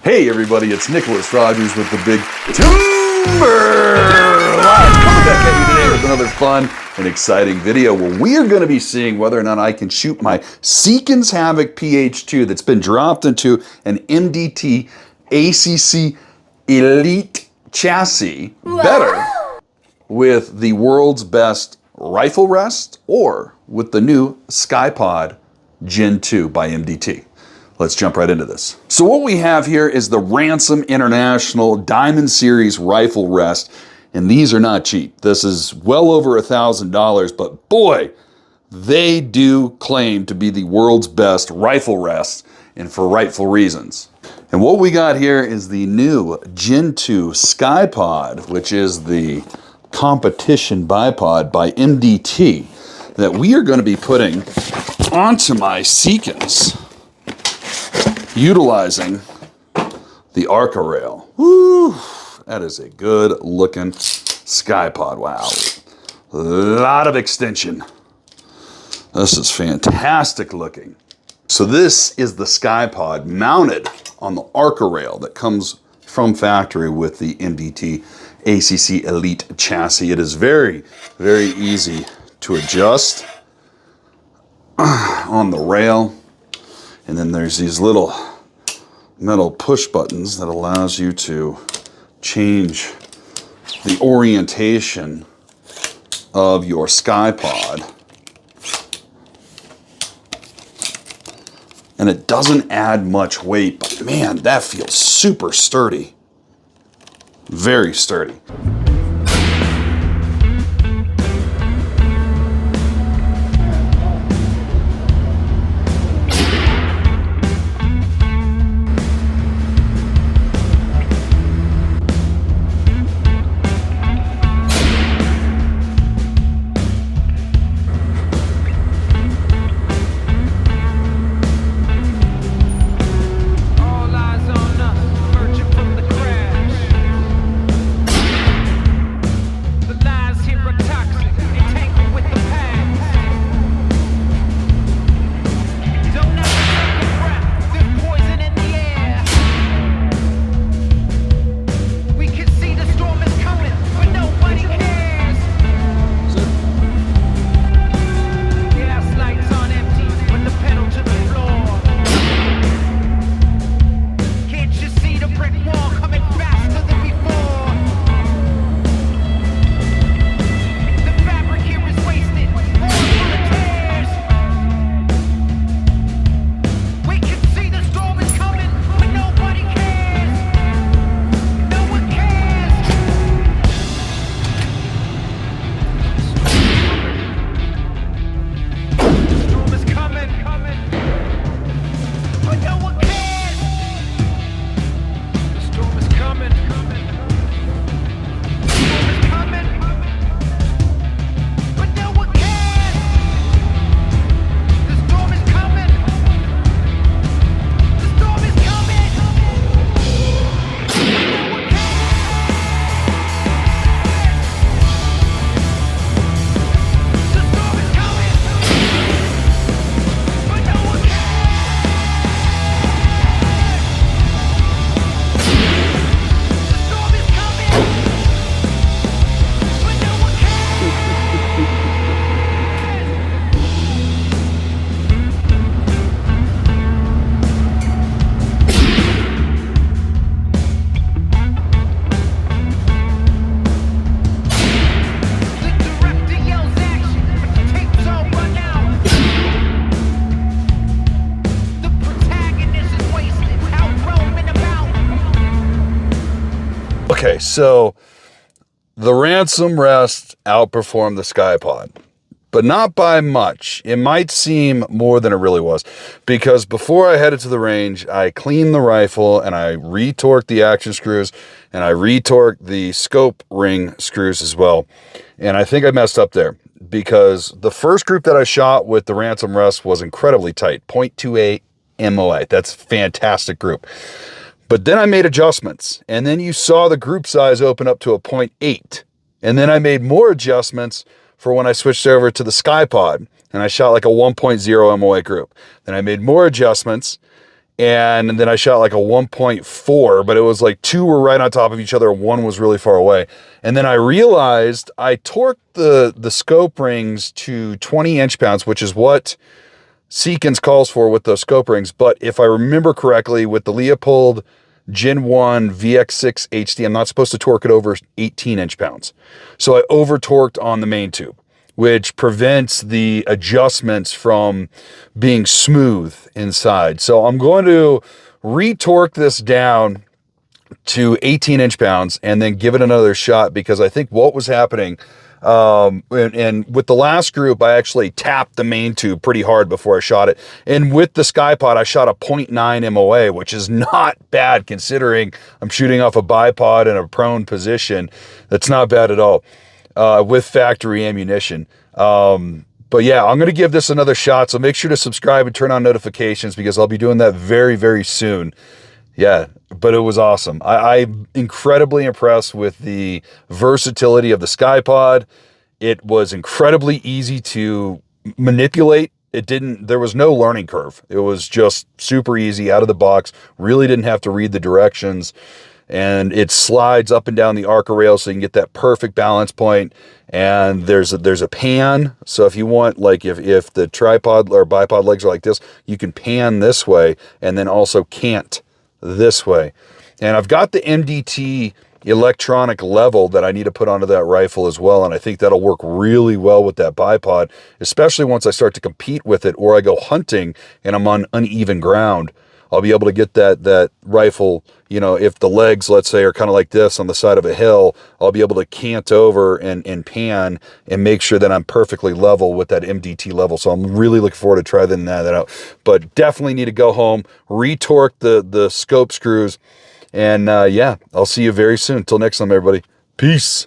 Hey everybody, it's Nicholas Rogers with the Big Timber Live. Coming back at you today with another fun and exciting video where we are going to be seeing whether or not I can shoot my Seekins Havoc PH2 that's been dropped into an MDT CKYE-Elite chassis better with the world's best rifle rest or with the new CKYE-POD Gen 2 by MDT. Let's jump right into this. So what we have here is the Ransom International Diamond Series rifle rest, and these are not cheap. This is well over $1,000, but boy, they do claim to be the world's best rifle rest, and for rightful reasons. And what we got here is the new Gen 2 CKYE-POD, which is the competition bipod by MDT that we are going to be putting onto my Seekins, utilizing the Arca rail. Woo! That is a good looking CKYE-POD. Wow. A lot of extension. This is fantastic looking. So this is the CKYE-POD mounted on the Arca rail that comes from factory with the MDT CKYE-Elite chassis. It is very, very easy to adjust on the rail. And then there's these little metal push buttons that allows you to change the orientation of your CKYE-POD. And it doesn't add much weight, but man, that feels super sturdy. Very sturdy. Okay, so the Ransom rest outperformed the CKYE-POD, but not by much. It might seem more than it really was, because before I headed to the range, I cleaned the rifle and I retorqued the action screws and I retorqued the scope ring screws as well. And I think I messed up there because the first group that I shot with the Ransom rest was incredibly tight, 0.28 MOA. That's a fantastic group. But then I made adjustments, and then you saw the group size open up to a 0.8. And then I made more adjustments for when I switched over to the CKYE-POD, and I shot like a 1.0 MOA group. Then I made more adjustments, And then I shot like a 1.4, but it was like 2 were right on top of each other and 1 was really far away. And then I realized I torqued the scope rings to 20 inch-pounds, which is what Seekins calls for with those scope rings. But if I remember correctly, with the Leupold Gen 1 VX6 HD, I'm not supposed to torque it over 18 inch-pounds. So I over-torqued on the main tube, which prevents the adjustments from being smooth inside. So I'm going to retorque this down to 18 inch-pounds and then give it another shot, because I think what was happening, and with the last group, I actually tapped the main tube pretty hard before I shot it. And with the SkyPod, I shot a 0.9 MOA, which is not bad considering I'm shooting off a bipod in a prone position. That's not bad at all. With factory ammunition. But yeah, I'm going to give this another shot. So make sure to subscribe and turn on notifications, because I'll be doing that very, very soon. Yeah, but it was awesome. I'm incredibly impressed with the versatility of the SkyPod. It was incredibly easy to manipulate. There was no learning curve. It was just super easy out of the box. Really didn't have to read the directions. And it slides up and down the Arca rail so you can get that perfect balance point. And there's a pan. So if you want, like if the tripod or bipod legs are like this, you can pan this way and then also cant this way. And I've got the MDT electronic level that I need to put onto that rifle as well. And I think that'll work really well with that bipod, especially once I start to compete with it, or I go hunting and I'm on uneven ground. I'll be able to get that rifle, you know, if the legs, let's say, are kind of like this on the side of a hill, I'll be able to cant over and pan and make sure that I'm perfectly level with that MDT level. So I'm really looking forward to trying that out. But definitely need to go home, retorque the scope screws, and yeah, I'll see you very soon. Till next time, everybody. Peace.